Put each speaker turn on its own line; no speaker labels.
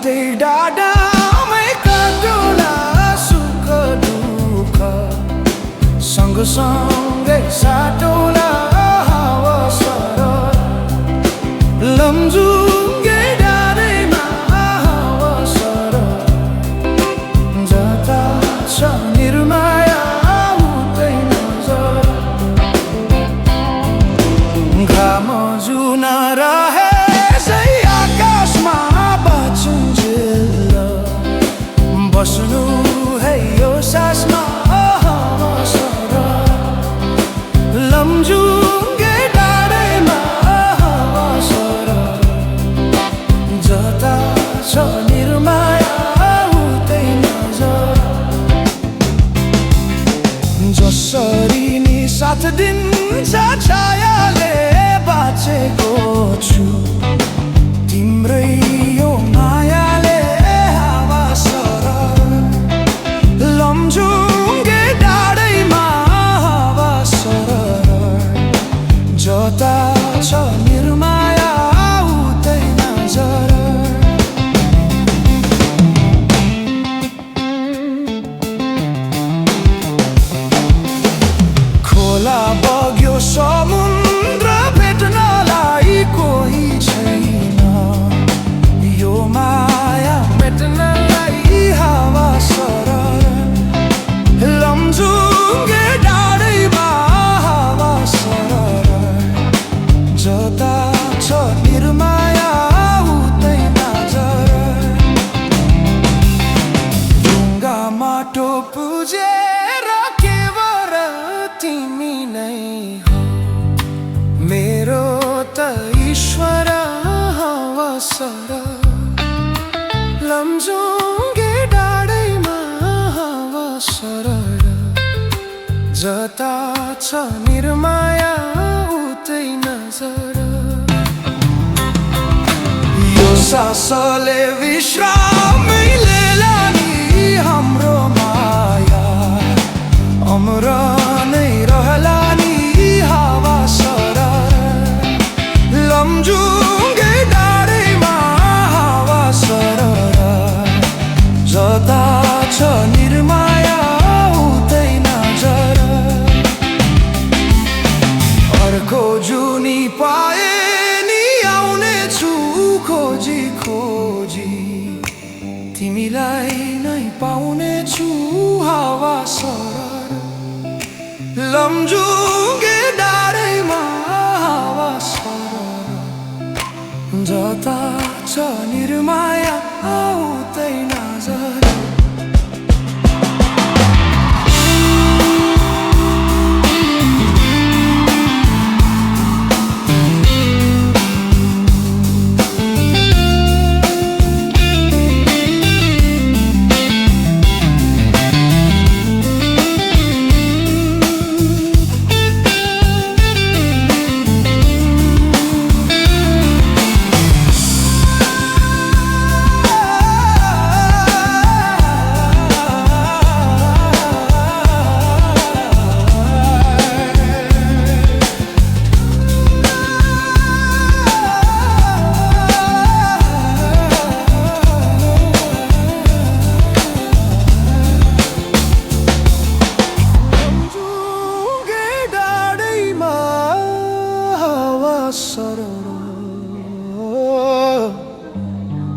बाटे डाडामै काटुला सुख दुःख सँगसँगै साटौला हावा सरर लमजुङ्गे डाँडैमा हावा सरर जता छ निर्माया उतै नजर घाम जुन रहे बस्नु है यो सासमा हावा सरर लमजुङ्गे डाँडैमा हावा सरर जता छ निर्माया उतै नजर जसरी नि साथ दिन्छ छायाले बाँचेको छु तिम्रै यो मायाले हावा सरर लमजुङ्गे डाँडैमा हावा सरर जता छ निर्माया उतै नजर खोला बग्यो समुद्र भेट्नलाई कोही छैन यो माया मेट्नलाई हावा सरर लमजुङ्गे डाँडैमा हावा सरर जता छ निर्माया उतै नजर ढुङ्गा माटो पुजेर केवल तिमी नै हो मेरो त ईश्वर हावा सरर लमजुङ्गे डाँडैमा हावा सरर जता छ निर्माया उतै नजर यो सासले विश्रामै लिएला नि हाम्रो माया अमर नै रहला नि हावा सरर लमजुङ्गे डाँडैमा हावा सरर जता छ निर्माया उतै नजर अर्को जुनी पाए नि आउने छु खोजी खोजी तिमीलाई नै पाउने छु हावा सरर लमजुङ्गे डाँडैमा हावा सरर जता छ निर्माया उतै नजर